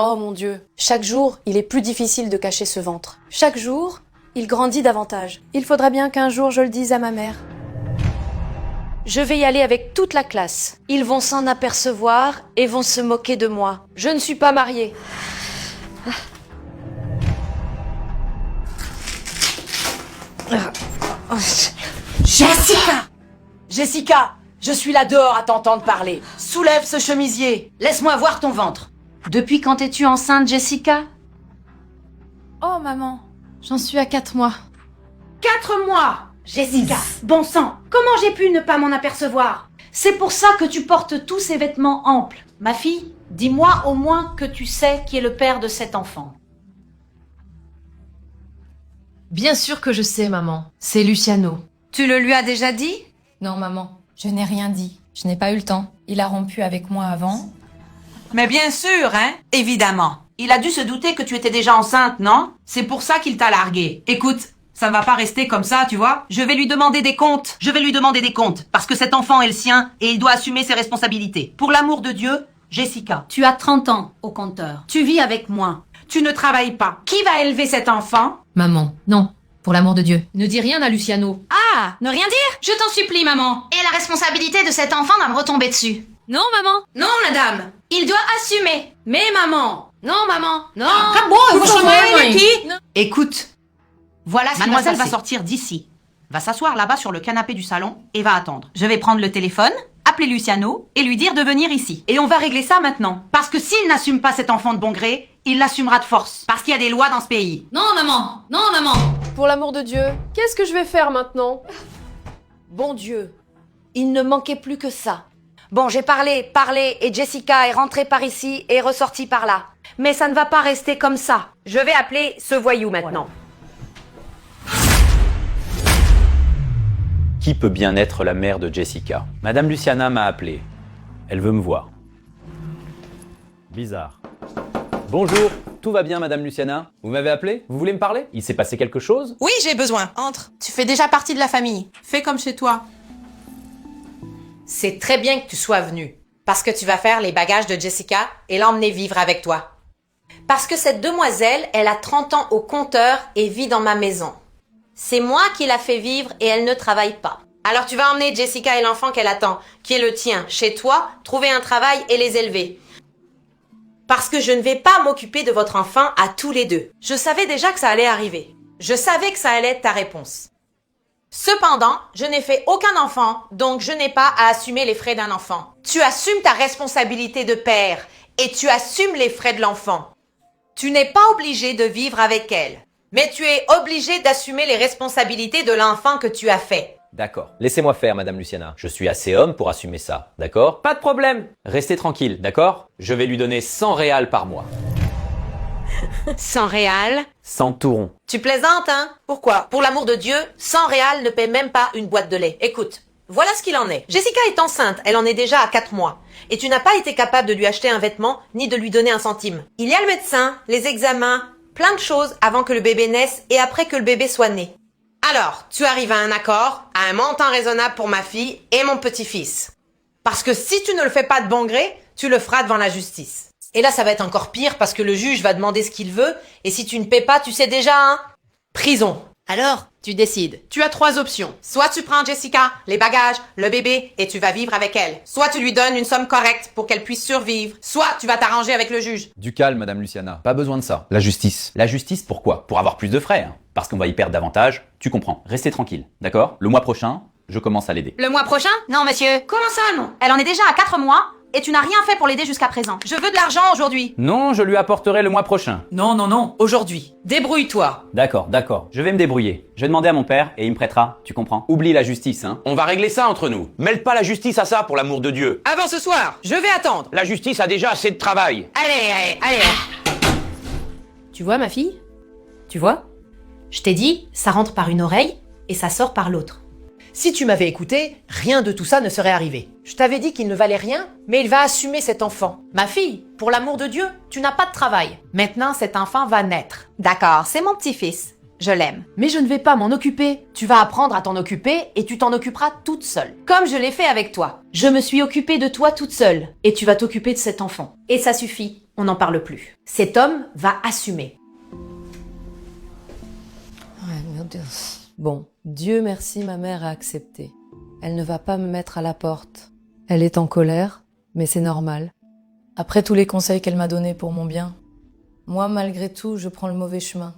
Oh mon Dieu, chaque jour, il est plus difficile de cacher ce ventre. Chaque jour, il grandit davantage. Il faudra bien qu'un jour je le dise à ma mère. Je vais y aller avec toute la classe. Ils vont s'en apercevoir et vont se moquer de moi. Je ne suis pas mariée. Jessica! Jessica, je suis là dehors à t'entendre parler. Soulève ce chemisier. Laisse-moi voir ton ventre. Depuis quand es-tu enceinte, Jessica? Oh maman, j'en suis à 4 mois. 4 mois! Jessica, bon sang, comment j'ai pu ne pas m'en apercevoir? C'est pour ça que tu portes tous ces vêtements amples. Ma fille, dis-moi au moins que tu sais qui est le père de cet enfant. Bien sûr que je sais, maman. C'est Luciano. Tu le lui as déjà dit? Non, maman, je n'ai rien dit. Je n'ai pas eu le temps. Il a rompu avec moi avant. Mais bien sûr, hein? Évidemment. Il a dû se douter que tu étais déjà enceinte, non? C'est pour ça qu'il t'a largué. Écoute, ça ne va pas rester comme ça, tu vois? Je vais lui demander des comptes. Je vais lui demander des comptes. Parce que cet enfant est le sien et il doit assumer ses responsabilités. Pour l'amour de Dieu, Jessica, tu as 30 ans au compteur. Tu vis avec moi. Tu ne travailles pas. Qui va élever cet enfant? Maman, non. Pour l'amour de Dieu. Ne dis rien à Luciano. Ah, ne rien dire? Je t'en supplie, maman. Et la responsabilité de cet enfant va me retomber dessus. Non maman. Non, madame. Il doit assumer. Mais maman. Non maman. Non. Écoute. Voilà, mademoiselle va passé. sortir d'ici. Va s'asseoir là-bas sur le canapé du salon et va attendre. Je vais prendre le téléphone, appeler Luciano et lui dire de venir ici. Et on va régler ça maintenant. Parce que s'il n'assume pas cet enfant de bon gré, il l'assumera de force. Parce qu'il y a des lois dans ce pays. Non, maman. Non, maman. Pour l'amour de Dieu, qu'est-ce que je vais faire maintenant? Bon Dieu, il ne manquait plus que ça. Bon, j'ai parlé, et Jessica est rentrée par ici et est ressortie par là. Mais ça ne va pas rester comme ça. Je vais appeler ce voyou maintenant. Qui peut bien être la mère de Jessica? Madame Luciana m'a appelé. Elle veut me voir. Bizarre. Bonjour, tout va bien Madame Luciana? Vous m'avez appelé? Vous voulez me parler? Il s'est passé quelque chose? Oui, j'ai besoin. Entre. Tu fais déjà partie de la famille. Fais comme chez toi. C'est très bien que tu sois venue. Parce que tu vas faire les bagages de Jessica et l'emmener vivre avec toi. Parce que cette demoiselle, elle a 30 ans au compteur et vit dans ma maison. C'est moi qui l'a fait vivre et elle ne travaille pas. Alors tu vas emmener Jessica et l'enfant qu'elle attend, qui est le tien, chez toi, trouver un travail et les élever. Parce que je ne vais pas m'occuper de votre enfant à tous les deux. Je savais déjà que ça allait arriver. Je savais que ça allait être ta réponse. Cependant, je n'ai fait aucun enfant, donc je n'ai pas à assumer les frais d'un enfant. Tu assumes ta responsabilité de père et tu assumes les frais de l'enfant. Tu n'es pas obligé de vivre avec elle, mais tu es obligé d'assumer les responsabilités de l'enfant que tu as fait. D'accord. Laissez-moi faire, Madame Luciana. Je suis assez homme pour assumer ça, d'accord? Pas de problème. Restez tranquille, d'accord? Je vais lui donner 100 réals par mois. 100 réals? 100 tourons. Tu plaisantes, hein? Pourquoi? Pour l'amour de Dieu, 100 réals ne paie même pas une boîte de lait. Écoute, voilà ce qu'il en est. Jessica est enceinte, elle en est déjà à 4 mois. Et tu n'as pas été capable de lui acheter un vêtement, ni de lui donner un centime. Il y a le médecin, les examens, plein de choses avant que le bébé naisse et après que le bébé soit né. Alors, tu arrives à un accord, à un montant raisonnable pour ma fille et mon petit-fils. Parce que si tu ne le fais pas de bon gré, tu le feras devant la justice. Et là, ça va être encore pire parce que le juge va demander ce qu'il veut et si tu ne paies pas, tu sais déjà, hein? Prison. Alors, tu décides. Tu as 3 options. Soit tu prends Jessica, les bagages, le bébé et tu vas vivre avec elle. Soit tu lui donnes une somme correcte pour qu'elle puisse survivre. Soit tu vas t'arranger avec le juge. Du calme, Madame Luciana. Pas besoin de ça. La justice. La justice, pourquoi? Pour avoir plus de frais, hein. Parce qu'on va y perdre davantage. Tu comprends. Restez tranquille, d'accord? Le mois prochain, je commence à l'aider. Le mois prochain? Non, monsieur. Comment ça, non? Elle en est déjà à 4 mois et tu n'as rien fait pour l'aider jusqu'à présent. Je veux de l'argent aujourd'hui. Non, je lui apporterai le mois prochain. Non, aujourd'hui. Débrouille-toi. D'accord. Je vais me débrouiller. Je vais demander à mon père et il me prêtera, tu comprends? Oublie la justice, hein. On va régler ça entre nous. Mêle pas la justice à ça, pour l'amour de Dieu. Avant ce soir, je vais attendre. La justice a déjà assez de travail. Allez. Tu vois ma fille? Tu vois? Je t'ai dit, ça rentre par une oreille et ça sort par l'autre. Si tu m'avais écouté, rien de tout ça ne serait arrivé. Je t'avais dit qu'il ne valait rien, mais il va assumer cet enfant. Ma fille, pour l'amour de Dieu, tu n'as pas de travail. Maintenant, cet enfant va naître. D'accord, c'est mon petit-fils. Je l'aime. Mais je ne vais pas m'en occuper. Tu vas apprendre à t'en occuper et tu t'en occuperas toute seule. Comme je l'ai fait avec toi. Je me suis occupée de toi toute seule et tu vas t'occuper de cet enfant. Et ça suffit. On n'en parle plus. Cet homme va assumer. Bon, Dieu merci, ma mère a accepté. Elle ne va pas me mettre à la porte. Elle est en colère, mais c'est normal. Après tous les conseils qu'elle m'a donnés pour mon bien, moi, malgré tout, je prends le mauvais chemin.